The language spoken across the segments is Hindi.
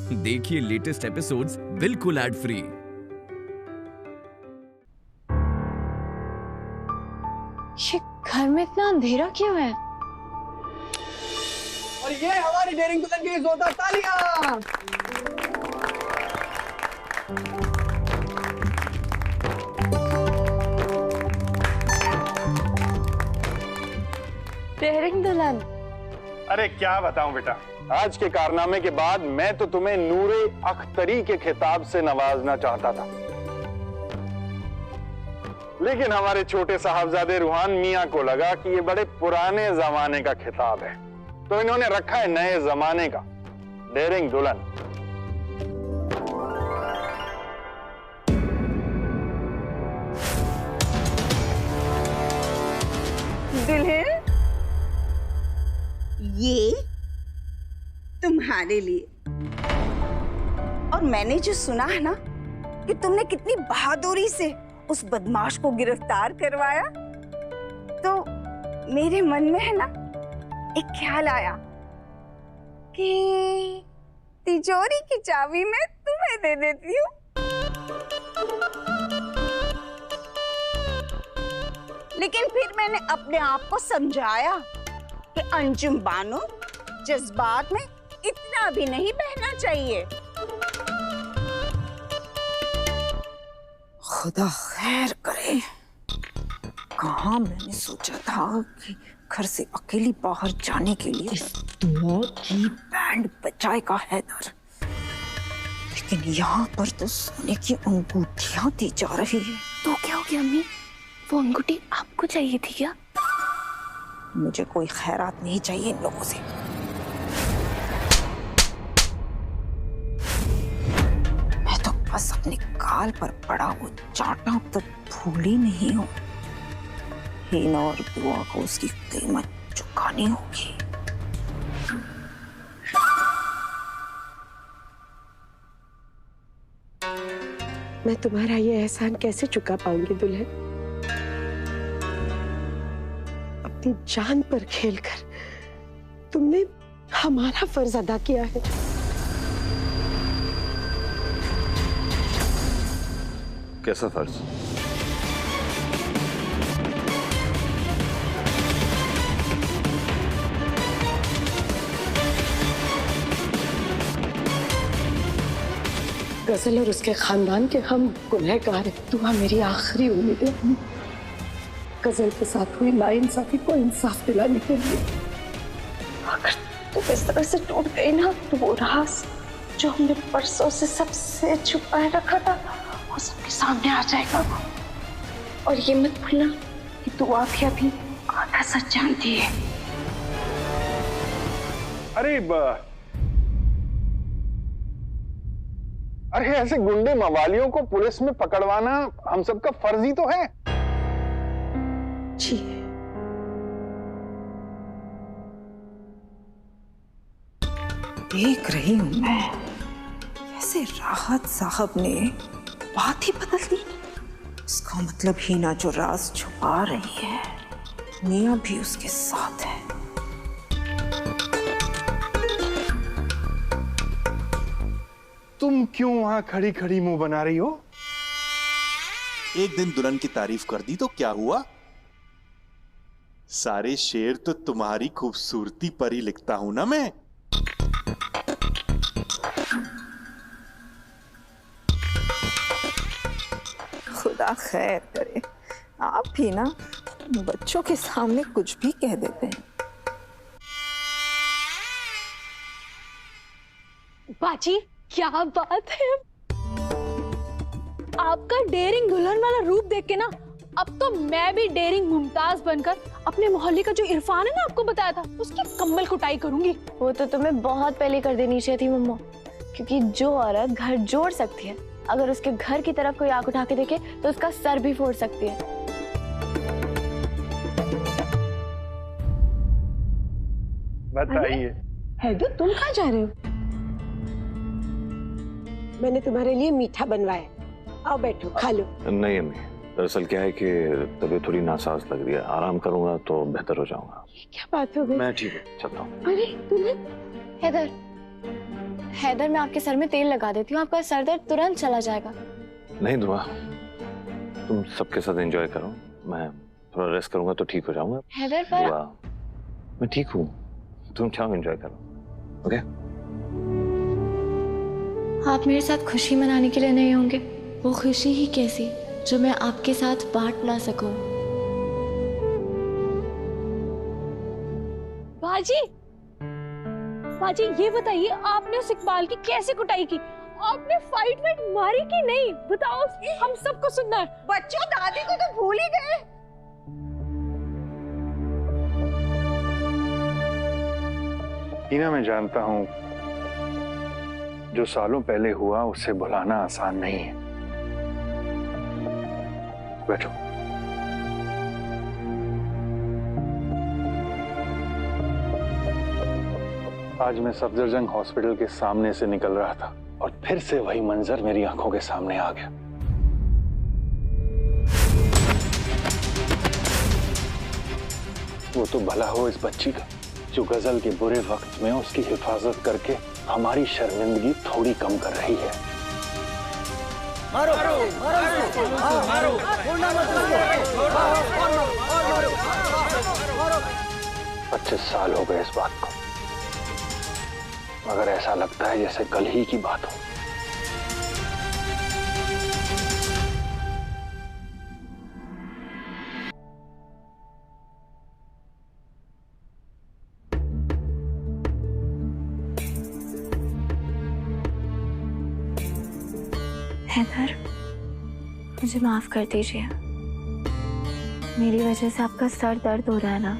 देखिए लेटेस्ट एपिसोड्स बिल्कुल एड फ्री। ये घर में इतना अंधेरा क्यों है? और ये हमारी डेयरिंग दुल्हन की जोरदार तालियां। डेयरिंग दुल्हन। अरे क्या बताऊं बेटा, आज के कारनामे के बाद मैं तो तुम्हें नूरे अख्तरी के खिताब से नवाजना चाहता था, लेकिन हमारे छोटे साहबजादे रूहान मियां को लगा कि ये बड़े पुराने जमाने का खिताब है, तो इन्होंने रखा है नए जमाने का डेयरिंग दुल्हन। दुल्हन, ये तुम्हारे लिए। और मैंने जो सुना है ना कि तुमने कितनी बहादुरी से उस बदमाश को गिरफ्तार करवाया, तो मेरे मन में है ना एक ख्याल आया कि तिजोरी की चाबी मैं तुम्हें दे देती हूँ। लेकिन फिर मैंने अपने आप को समझाया कि अंजुम बानो जज्बात में इतना भी नहीं बहना चाहिए। खुदा खैर करे, कहाँ मैंने सोचा था कि घर से अकेली बाहर जाने के लिए इस दुआ की बैंड बजाएगा हैदर, लेकिन यहाँ पर तो सोने की अंगूठियां दी जा रही है। तो क्या हो गया अम्मी? वो अंगूठी आपको चाहिए थी क्या? मुझे कोई खैरात नहीं चाहिए इन लोगों से। मैं तो बस अपने गाल पर पड़ा वो चाटा तो भूल ही नहीं हूँ। हीना और दुआ को उसकी कीमत चुकानी होगी। मैं तुम्हारा ये एहसान कैसे चुका पाऊंगी दुल्हन? अपनी जान पर खेलकर तुमने हमारा फर्ज अदा किया है। कैसा फर्ज? गजल और उसके खानदान के हम गुनहगार हैं। दुआ मेरी आखिरी उम्मीद है गजल के साथ हुई नाइंसाफी को इंसाफ दिलाने के लिए। अगर तुम इस तरह से टूट गई ना, तो वो राज जो हमने परसों से सबसे छुपाए रखा था वो सबके सामने आ जाएगा। और ये मत भूलना कि दुआ भी अभी आधा सच जानती है। अरे ऐसे गुंडे मवालियों को पुलिस में पकड़वाना हम सबका फर्ज ही तो है। जी देख रही हूं मैं, वैसे राहत साहब ने बात ही बदल दी। इसका मतलब हीना जो राज छुपा रही है, मियां भी उसके साथ है। तुम क्यों वहां खड़ी खड़ी मुंह बना रही हो? एक दिन दुल्हन की तारीफ कर दी तो क्या हुआ? सारे शेर तो तुम्हारी खूबसूरती पर ही लिखता हूं ना मैं। खुदा खैर करे, आप भी ना बच्चों के सामने कुछ भी कह देते हैं। बाजी क्या बात है! आपका डेयरिंग दुल्हन वाला रूप देख के ना, अब तो मैं भी डेयरिंग मुमताज बनकर अपने मोहल्ले का जो इरफान है ना, आपको बताया था, उसकी कम्बल कुटाई करूंगी। वो तो तुम्हें बहुत पहले कर देनी चाहिए थी मम्मा, क्योंकि जो औरत घर जोड़ सकती है, अगर उसके घर की तरफ कोई आंख उठा के देखे तो उसका सर भी फोड़ सकती है। बताइए हैदर, तुम कहाँ जा रहे हो? मैंने तुम्हारे लिए मीठा बनवाया, आओ बैठो खा लो। नहीं अम्मी, दरअसल क्या है कि तबीयत थोड़ी नासाज लग रही है, आराम करूंगा तो बेहतर हो जाऊंगा। क्या बात हो गई? मैं ठीक हूँ, चलता हूँ। अरे दुल्हन, हैदर, हैदर, मैं आपके सर में तेल लगा देती हूँ, आपका सर दर्द तुरंत चला जाएगा। नहीं दुआ, तुम सबके साथ एंजॉय करो, मैं थोड़ा रेस्ट करूंगा तो ठीक हो जाऊंगा। हैदर पर दुआ, मैं ठीक हूँ, तुम जाओ एंजॉय करो, ओके? आप मेरे साथ खुशी मनाने के लिए नहीं होंगे? वो खुशी ही कैसी जो मैं आपके साथ बांट ना सकूं। बाजी, बाजी ये बताइए, आपने उस इकबाल की कैसे कुटाई की? आपने फाइट मारी कि नहीं? बताओ, हम सबको सुनना है। बच्चों, दादी को तो भूल ही गए। टीना, मैं जानता हूं जो सालों पहले हुआ उसे भुलाना आसान नहीं है। बैठो। आज मैं सफदरजंग हॉस्पिटल के सामने से निकल रहा था और फिर से वही मंजर मेरी आंखों के सामने आ गया। वो तो भला हो इस बच्ची का जो गजल के बुरे वक्त में उसकी हिफाजत करके हमारी शर्मिंदगी थोड़ी कम कर रही है। मारो, मारो, मारो, मारो, 25 साल हो गए इस बात को, मगर ऐसा लगता है जैसे कल ही की बात हो। हैदर, मुझे माफ कर दीजिए, मेरी वजह से आपका सर दर्द हो रहा है ना?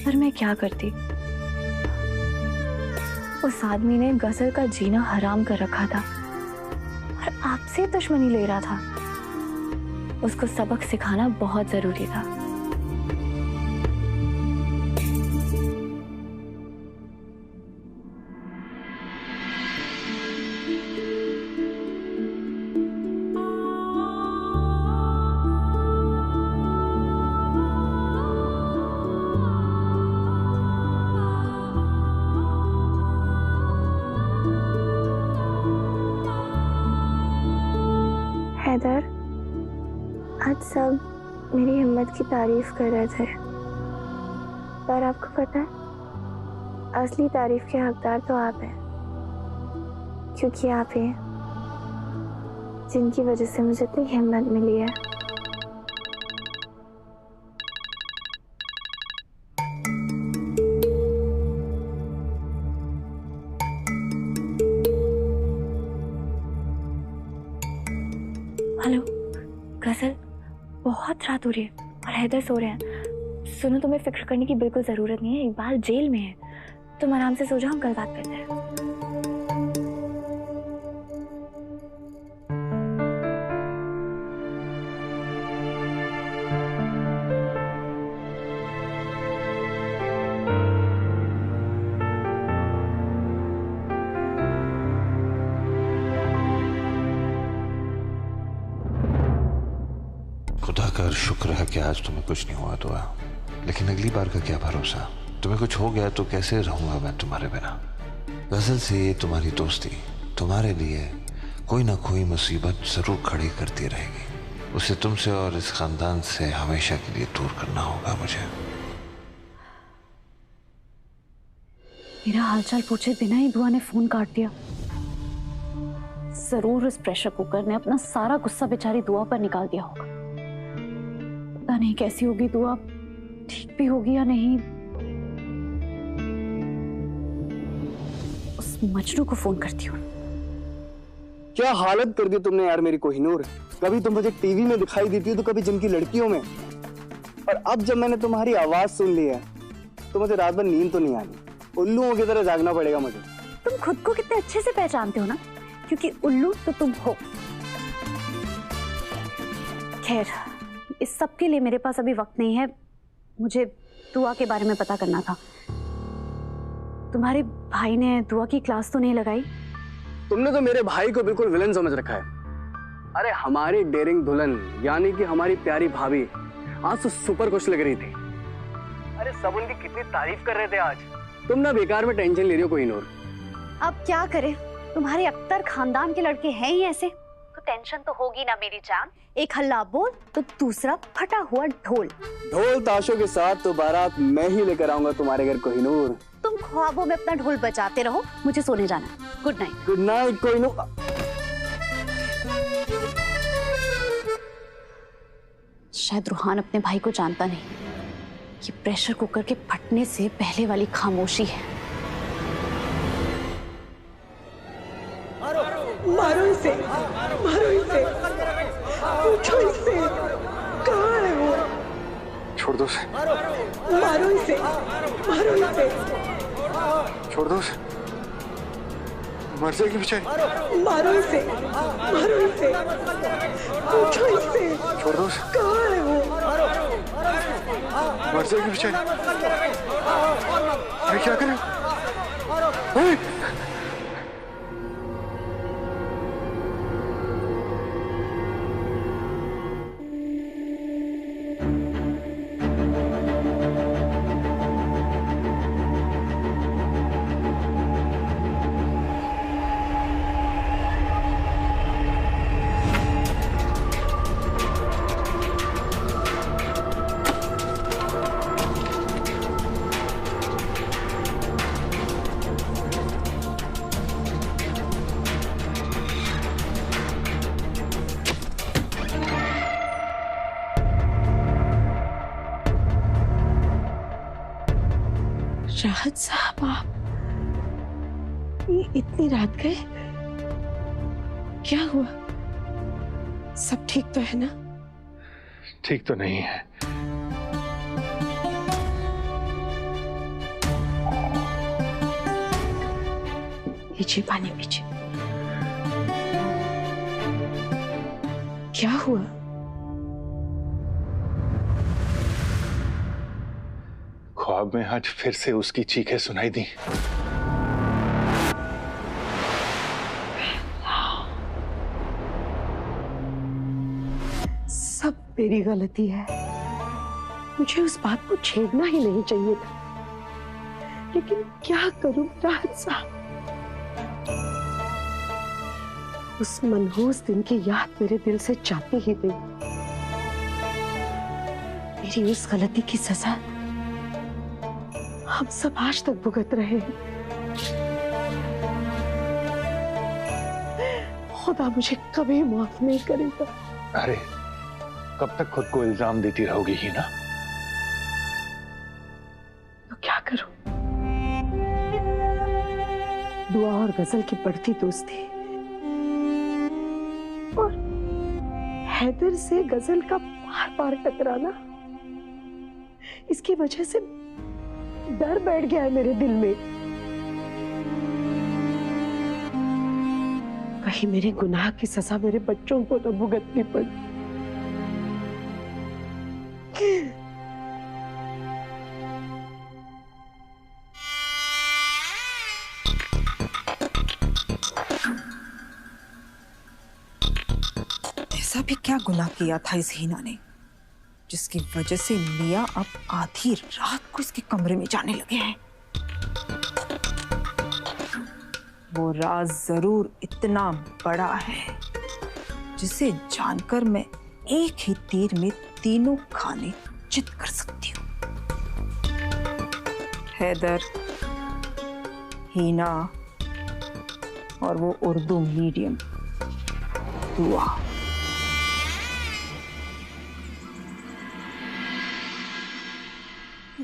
पर मैं क्या करती? उस आदमी ने गजल का जीना हराम कर रखा था और आपसे दुश्मनी ले रहा था। उसको सबक सिखाना बहुत जरूरी था। हैदर, आज सब मेरी हिम्मत की तारीफ कर रहे थे, पर आपको पता है, असली तारीफ के हकदार तो आप हैं, क्योंकि आप ही जिनकी वजह से मुझे इतनी हिम्मत मिली है। हेलो गजल, बहुत रात हो रही है और हैदर सो रहे हैं। सुनो, तुम्हें फिक्र करने की बिल्कुल जरूरत नहीं है, इकबाल जेल में है। तुम आराम से सो जाओ, हम कल बात करते हैं। खुदा का शुक्र है कि आज तुम्हें कुछ नहीं हुआ दुआ, लेकिन अगली बार का क्या भरोसा? तुम्हें कुछ हो गया तो कैसे रहूंगा मैं तुम्हारे बिना? गजल से ये तुम्हारी दोस्ती तुम्हारे लिए कोई ना कोई मुसीबत जरूर खड़ी करती रहेगी। उसे तुमसे और इस खानदान से हमेशा के लिए दूर करना होगा मुझे। मेरा हालचाल पूछे बिना ही दुआ ने फोन काट दिया। जरूर उस प्रेशर कुकर ने अपना सारा गुस्सा बेचारी दुआ पर निकाल दिया होगा। पता नहीं कैसी होगी दुआ, ठीक भी होगी या नहीं। उस मजनू को फोन करती हूँ। क्या हालत कर दी तुमने यार मेरी कोहिनूर। कभी तुम मुझे टीवी में दिखाई देती हो तो कभी जिनकी लड़कियों में, और अब जब मैंने तुम्हारी आवाज सुन ली है तो मुझे रात भर नींद तो नहीं आनी, उल्लुओं की तरह जागना पड़ेगा मुझे। तुम खुद को कितने अच्छे से पहचानते हो ना, क्योंकि उल्लू तो तुम हो। खैर, इस सब के लिए मेरे पास अभी वक्त नहीं है। मुझे दुआ के बारे में पता करना था। तुम्हारे भाई ने दुआ की क्लास तो नहीं लगाई? तुमने तो मेरे भाई को बिल्कुल विलन समझ रखा है। अरे हमारी डेरिंग दुल्हन यानी कि हमारी प्यारी भाभी आज तो सुपर खुश लग रही थी। अरे सब उनकी कितनी तारीफ कर रहे थे आज। तुम ना बेकार में टेंशन ले रही हो कोहिनूर। अब क्या करें, तुम्हारे अख्तर खानदान के लड़के हैं ही ऐसे, तो टेंशन तो होगी ना मेरी जान। एक हल्ला बोल तो दूसरा फटा हुआ ढोल। ढोल ताशों के साथ तो बारात मैं ही लेकर आऊंगा तुम्हारे घर कोहिनूर। तुम ख्वाबों में अपना ढोल बजाते रहो, मुझे सोने जाना है। Good night. Good night Kohinoor. शायद रूहान अपने भाई को जानता नहीं, ये प्रेशर कुकर के फटने से पहले वाली खामोशी है। मारो इसे, मारो इसे, पूछो इसे, कहाँ है वो? छोड़ दो उसे। मारो इसे, मारो इसे, छोड़ दो उसे, मर जाएगी बेचारी। मारो इसे, मारो इसे, पूछो इसे, छोड़ दो उसे, कहाँ है वो? मर जाएगी बेचारी। अरे क्या करें? राहत साहब, आप ये इतनी रात गए, क्या हुआ? सब ठीक तो है ना? ठीक तो नहीं है। पीछे पानी पीछे। क्या हुआ? ख्वाब में आज फिर से उसकी चीखें सुनाई दी। सब मेरी गलती है, मुझे उस बात को छेड़ना ही नहीं चाहिए था, लेकिन क्या करूं राहत साहब, उस मनहूस दिन की याद मेरे दिल से जाती ही गई। मेरी उस गलती की सजा हम सब आज तक भुगत रहे हैं। खुदा मुझे कभी माफ नहीं करेगा। अरे कब तक खुद को इल्जाम देती रहोगी ही ना? तो क्या करूं? दुआ और गजल की बढ़ती दोस्ती और हैदर से गजल का बार बार टकराना, इसकी वजह से डर बैठ गया है मेरे दिल में। कहीं मेरे गुनाह की सजा मेरे बच्चों को तो भुगतनी पड़ी। ऐसा भी क्या गुनाह किया था इस हीना ने, जिसकी वजह से मियां अब आधी रात को इसके कमरे में जाने लगे हैं? वो राज जरूर इतना बड़ा है जिसे जानकर मैं एक ही तीर में तीनों खाने चित कर सकती हूँ। हैदर, हीना और वो उर्दू मीडियम दुआ।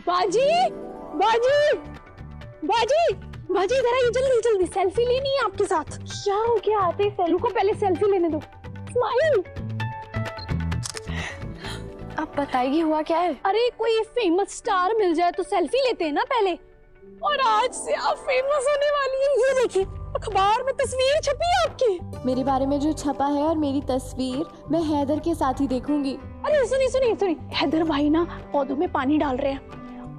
बाजी, बाजी, बाजी, बाजी इधर आइए, जल्दी जल्दी, सेल्फी लेनी है आपके साथ। क्या हो गया? आते ही सेल्फी को पहले सेल्फी लेने दो। स्माइल। अब बताइए हुआ क्या है? अरे कोई फेमस स्टार मिल जाए तो सेल्फी लेते हैं ना पहले, और आज से आप फेमस होने वाली हैं। ये देखिए अखबार में तस्वीर छपी है आपकी। मेरे बारे में जो छपा है और मेरी तस्वीर मैं हैदर के साथ ही देखूंगी। अरे सुनिए सुनिए सुनिए, हैदर भाई ना पौधों में पानी डाल रहे हैं,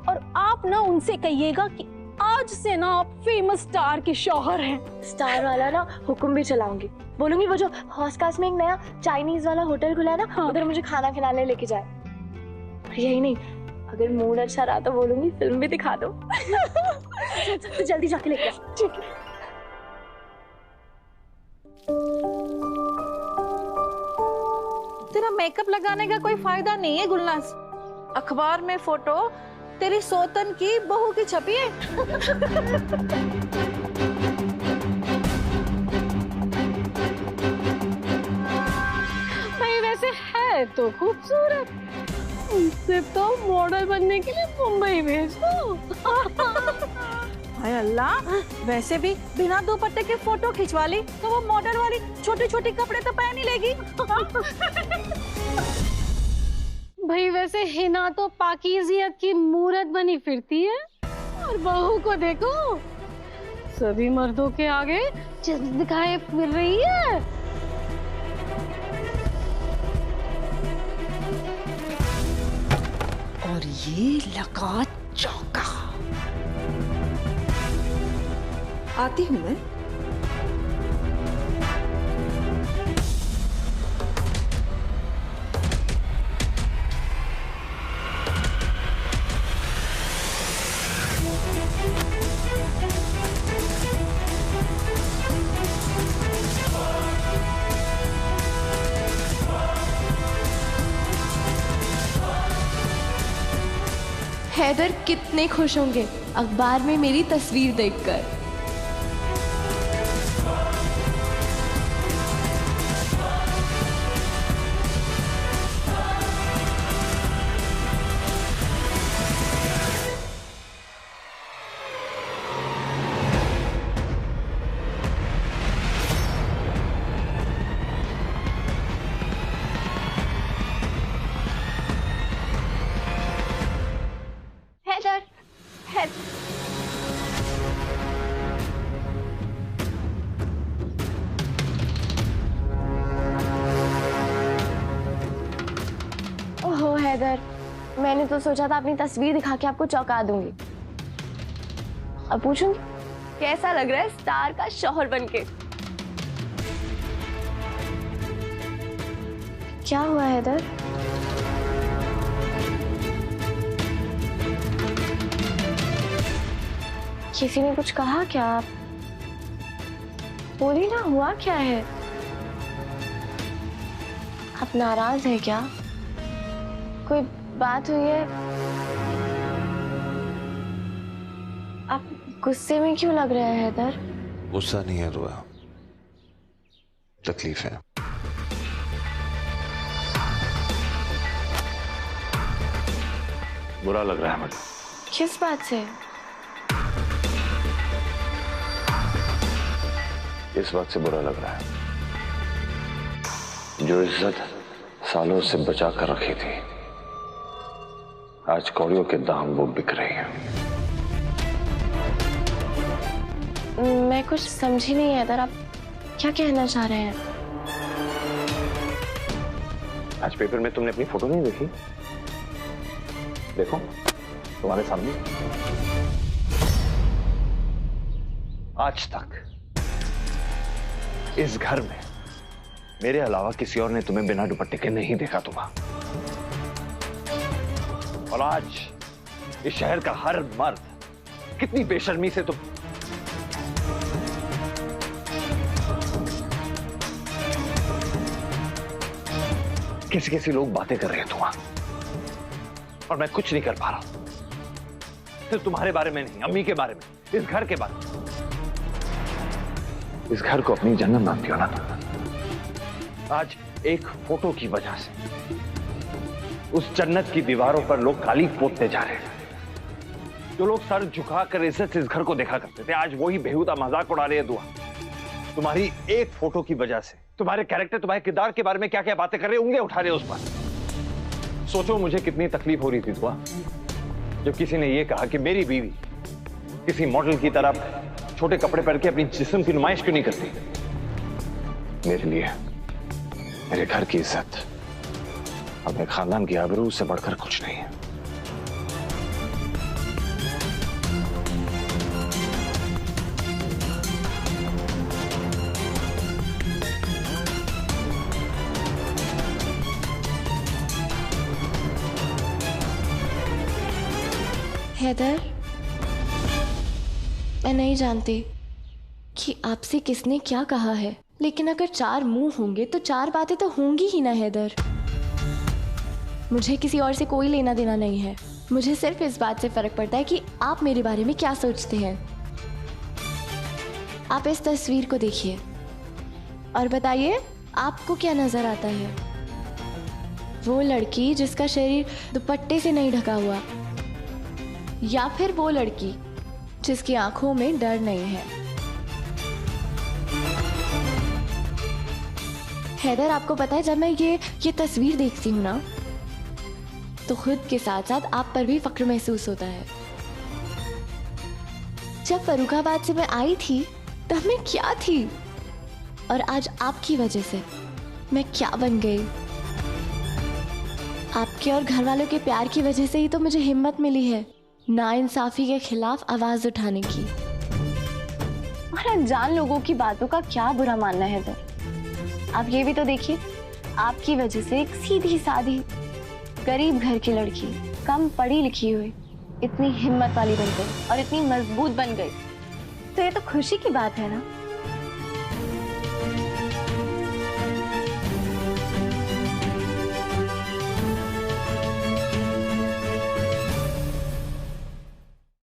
और आप ना उनसे कहिएगा कि आज से ना आप फेमस स्टार के शौहर हैं। स्टार वाला ना हुक्म भी चलाऊंगी, बोलूंगी वो जो हॉस्कास में एक नया चाइनीज वाला होटल खुला है ना, हाँ। उधर मुझे खाना खिलाने लेके जाए। और यही नहीं, अगर मूड अच्छा रहा तो बोलूंगी फिल्म भी दिखा दो। तो जल्दी जाके लेके आ। ठीक है। तेरा मेकअप लगाने का कोई फायदा नहीं है गुलनाज। अखबार में फोटो तेरी सौतन की बहू की छपी है। भाई वैसे है तो खूबसूरत, उससे तो मॉडल बनने के लिए मुंबई भेज दो। हाय अल्लाह, वैसे भी बिना दुपट्टे के फोटो खिंचवा ली तो वो मॉडल वाली छोटी छोटी कपड़े तो पहन ही लेगी। भाई वैसे हिना तो पाकीजियत की मूरत बनी फिरती है, और बहू को देखो सभी मर्दों के आगे चिल्ल दिखाए फिर रही है। और ये लगा चौका। आती हूं मैं। हैदर कितने खुश होंगे अखबार में मेरी तस्वीर देखकर। ओहो हैदर, मैंने तो सोचा था अपनी तस्वीर दिखा के आपको चौंका दूंगी। अब पूछूंगी कैसा लग रहा है स्टार का शौहर बनके। क्या हुआ हैदर? किसी ने कुछ कहा क्या? आप बोली ना, हुआ क्या है? आप नाराज है क्या? कोई बात हुई है? आप गुस्से में क्यों लग रहे हैं हैदर? गुस्सा नहीं है दुआ, तकलीफ है। बुरा लग रहा है मुझे। किस बात से? इस बात से बुरा लग रहा है, जो इज्जत सालों से बचा कर रखी थी, आज कौड़ियों के दाम वो बिक रही है। मैं कुछ समझी नहीं हैदर, आप क्या कहना चाह रहे हैं? आज पेपर में तुमने अपनी फोटो नहीं देखी? देखो तुम्हारे सामने। आज तक इस घर में मेरे अलावा किसी और ने तुम्हें बिना दुपट्टे के नहीं देखा तुम्हारा। और आज इस शहर का हर मर्द कितनी बेशर्मी से तुम कैसे लोग बातें कर रहे हैं तुम्हारा, और मैं कुछ नहीं कर पा रहा। सिर्फ तुम्हारे बारे में नहीं, अम्मी के बारे में, इस घर के बारे में। इस घर को अपनी जन्नत मानती हो ना तुम। आज एक फोटो की वजह से उस जन्नत की दीवारों पर लोग काली पोतते जा रहे हैं। जो लोग सर झुकाकर इज्जत से इस घर को देखा करते थे, आज वही बेहुदा मजाक उड़ा रहे हैं दुआ। तुम्हारी एक फोटो की वजह से तुम्हारे कैरेक्टर, तुम्हारे किरदार के बारे में क्या क्या बातें कर रहे हैं, उंगलियां उठा रहे हैं उस पर। सोचो मुझे कितनी तकलीफ हो रही थी दुआ, जब किसी ने यह कहा कि मेरी बीवी किसी मॉडल की तरह छोटे कपड़े पहन के अपनी जिस्म की नुमाइश क्यों नहीं करती। मेरे लिए मेरे घर की इज्जत, अपने खानदान की आबरू से बढ़कर कुछ नहीं है। हैदर, मैं नहीं जानती कि आपसे किसने क्या कहा है, लेकिन अगर 4 मुंह होंगे तो 4 बातें तो होंगी ही ना हैदर। मुझे किसी और से कोई लेना देना नहीं है। मुझे सिर्फ इस बात से फर्क पड़ता है कि आप मेरे बारे में क्या सोचते हैं। आप इस तस्वीर को देखिए और बताइए आपको क्या नजर आता है। वो लड़की जिसका शरीर दुपट्टे से नहीं ढका हुआ, या फिर वो लड़की जिसकी आंखों में डर नहीं है। हैदर, आपको पता है जब मैं ये तस्वीर देखती हूँ ना, तो खुद के साथ साथ आप पर भी फक्र महसूस होता है। जब फर्रुखाबाद से मैं आई थी तब मैं क्या थी, और आज आपकी वजह से मैं क्या बन गई। आपके और घर वालों के प्यार की वजह से ही तो मुझे हिम्मत मिली है नाइंसाफी के खिलाफ आवाज उठाने की। और अनजान लोगों की बातों का क्या बुरा मानना है हैदर। आप ये भी तो देखिए, आपकी वजह से एक सीधी सादी गरीब घर की लड़की, कम पढ़ी लिखी हुई, इतनी हिम्मत वाली बन गई और इतनी मजबूत बन गई। तो ये तो खुशी की बात है ना।